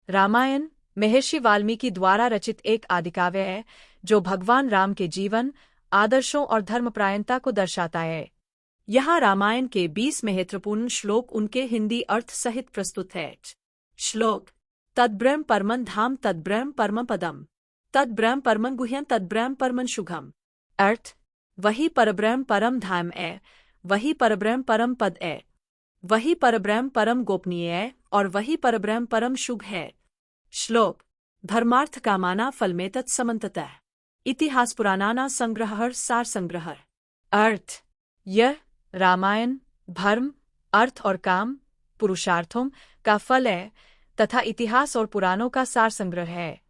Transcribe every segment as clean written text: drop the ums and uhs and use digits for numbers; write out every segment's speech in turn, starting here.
रामायण महर्षि वाल्मीकि द्वारा रचित एक आदिकाव्य है जो भगवान राम के जीवन, आदर्शों और धर्मपरायणता को दर्शाता है। यहाँ रामायण के 20 महत्वपूर्ण श्लोक उनके हिंदी अर्थ सहित प्रस्तुत है। श्लोक: तद्ब्रह्म परमं धाम तद्ब्रह्म परमं पदम तद्ब्रह्म परमं गुह्यं तद्ब्रह्म परमं शुभम्। अर्थ: वही परब्रह्म परम धाम है, वही परब्रह्म परम पद है, वही परब्रह्म परम गोपनीय है और वही परब्रह्म परम शुभ है। श्लोक: धर्मार्थ कामाना फलमे तत्समन्ततः इतिहास पुराणाना संग्रहः सार संग्रह। अर्थ: यह रामायण धर्म, अर्थ और काम, पुरुषार्थों का फल है तथा इतिहास और पुराणों का सार संग्रह है।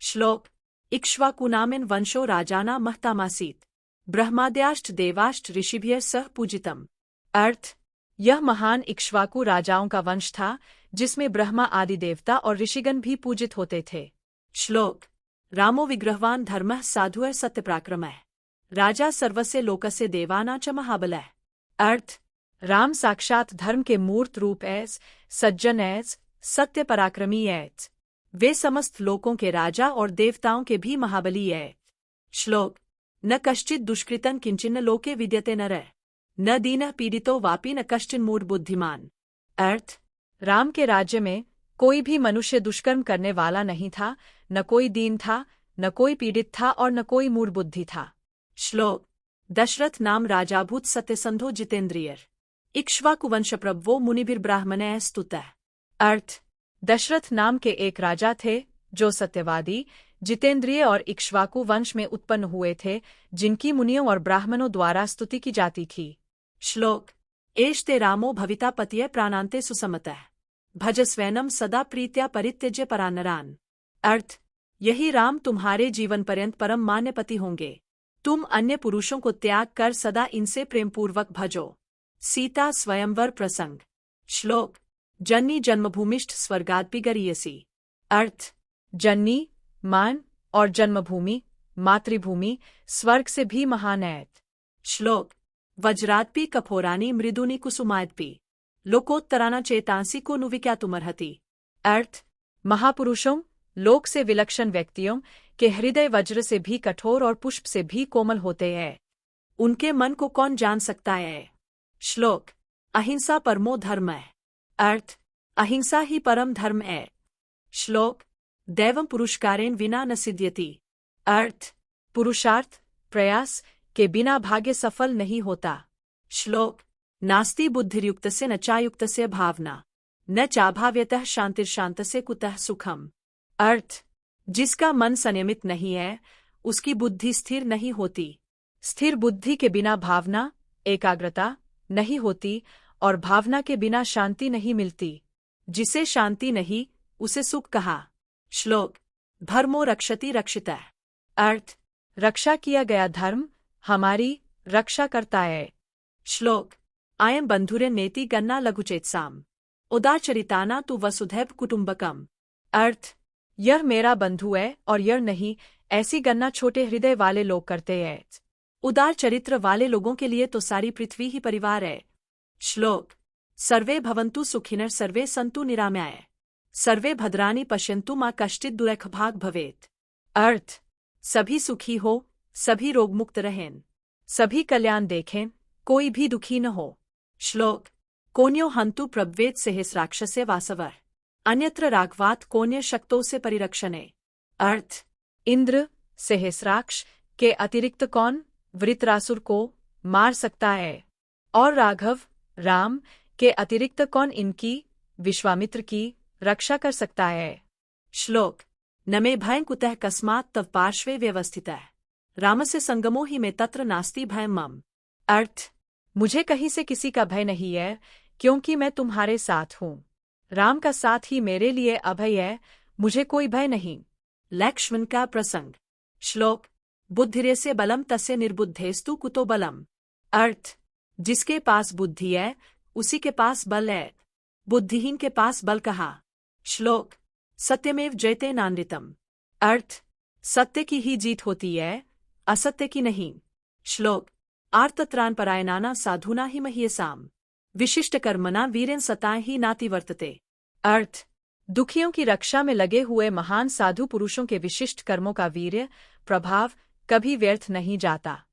श्लोक: इक्ष्वाकु नामेन वंशो राजाना महतामासीत् ब्रह्माद्याश्च देवाश्च ऋषिभ्यः सह पूजितम्। अर्थ: यह महान इक्ष्वाकु राजाओं का वंश था जिसमें ब्रह्मा आदि देवता और ऋषिगण भी पूजित होते थे। श्लोक: रामो विग्रहवान धर्मः साधुः सत्यपराक्रमः राजा सर्वस्य लोकस्य देवानां च महाबलः। अर्थ: राम साक्षात धर्म के मूर्त रूप एस, सज्जन एस, सत्य पराक्रमी एस, वे समस्त लोकों के राजा और देवताओं के भी महाबली है। श्लोक: न कश्चित् दुष्कृतं किंचिन्न लोके विद्यते नरः न दीनः पीडितो वापि न कश्चिन् मूढ़ बुद्धिमान। अर्थ: राम के राज्य में कोई भी मनुष्य दुष्कर्म करने वाला नहीं था, न कोई दीन था, न कोई पीड़ित था और न कोई मूढ़ बुद्धि था। श्लोक: दशरथ नाम राजाभूत सत्यसंधो जितेन्द्रियर इक्ष्वाकुवंश प्रभवो मुनिभिर्ब्राह्मणैः स्तुतः। अर्थ: दशरथ नाम के एक राजा थे जो सत्यवादी, जितेंद्रिय और इक्ष्वाकु वंश में उत्पन्न हुए थे, जिनकी मुनियों और ब्राह्मणों द्वारा स्तुति की जाती थी। श्लोक: एष्ते रामो भविता पतिये प्राणान्ते सुसमतः भज स्वैनम सदा प्रीत्या परित्यज्य परानरान। अर्थ: यही राम तुम्हारे जीवन पर्यंत परम मान्य पति होंगे, तुम अन्य पुरुषों को त्याग कर सदा इनसे प्रेमपूर्वक भजो। सीता स्वयंवर प्रसंग। श्लोक: जननी जन्मभूमिष्ठ स्वर्गादपि गरीयसी। अर्थ: जननी मान और जन्मभूमि मातृभूमि स्वर्ग से भी महान है। श्लोक: वज्रादपि कठोरानि मृदुनि कुसुमादपि लोकोत्तराना चेतांसी को नुविक्यातुमर्हति। अर्थ: महापुरुषों, लोक से विलक्षण व्यक्तियों के हृदय वज्र से भी कठोर और पुष्प से भी कोमल होते हैं, उनके मन को कौन जान सकता है। श्लोक: अहिंसा परमो धर्म है। अर्थ: अहिंसा ही परम धर्म है। श्लोक: दैवं पुरुषकारेण विना न सिद्ध्यति। अर्थ: पुरुषार्थ प्रयास के बिना भाग्य सफल नहीं होता। श्लोक: नास्ति बुद्धिर्युक्तस्य न चायुक्तस्य भावना न चाभाव्यतः शांतिर्शान्तस्य कुतः सुखम्। अर्थ: जिसका मन संयमित नहीं है उसकी बुद्धि स्थिर नहीं होती, स्थिर बुद्धि के बिना भावना एकाग्रता नहीं होती और भावना के बिना शांति नहीं मिलती, जिसे शांति नहीं उसे सुख कहा। श्लोक: धर्मो रक्षति रक्षितः। अर्थ: रक्षा किया गया धर्म हमारी रक्षा करता है। श्लोक: आयं बंधुरे नेति गन्ना लघुचेतसाम उदारचरिताना तु वसुधैव कुटुंबकम। अर्थ: यह मेरा बंधु है और यह नहीं, ऐसी गन्ना छोटे हृदय वाले लोग करते हैं। उदार चरित्र वाले लोगों के लिए तो सारी पृथ्वी ही परिवार है। श्लोक: सर्वे भवन्तु सुखिनः सर्वे सन्तु निरामयाः सर्वे भद्राणि पश्यन्तु मा कश्चित् दुरैखभाग् भवेत्। अर्थ: सभी सुखी हो, सभी रोगमुक्त रहें, सभी कल्याण देखें, कोई भी दुखी न हो। श्लोक: कोन्यो हन्तु प्रब्वेत् सहस्राक्षस्य वासवः अन्यत्र राघवात् कोन्य शक्तों से परिरक्षणे। अर्थ: इंद्र सहस्राक्ष के अतिरिक्त कौन वृत्रासुर को मार सकता है और राघव राम के अतिरिक्त कौन इनकी विश्वामित्र की रक्षा कर सकता है। श्लोक: न मे भयं कुतः कस्मात् तव पार्श्वे व्यवस्थितः रामस्य संगमो हि मे तत्र नास्ति भयं मम। अर्थ: मुझे कहीं से किसी का भय नहीं है क्योंकि मैं तुम्हारे साथ हूँ, राम का साथ ही मेरे लिए अभय है, मुझे कोई भय नहीं। लक्ष्मण का प्रसंग। श्लोक: बुद्धिरेस्य बलम तस्य निर्बुद्धेस्तु कुतो बलम। अर्थ: जिसके पास बुद्धि है उसी के पास बल है, बुद्धिहीन के पास बल कहा। श्लोक: सत्यमेव जयते नानृतम्। अर्थ: सत्य की ही जीत होती है, असत्य की नहीं। श्लोक: आर्तत्राणपरायणानां साधूना हि महीयसाम् विशिष्टकर्मणा वीरेन सतां ही नाति वर्तते। अर्थ: दुखियों की रक्षा में लगे हुए महान साधु पुरुषों के विशिष्ट कर्मों का वीर्य, प्रभाव कभी व्यर्थ नहीं जाता।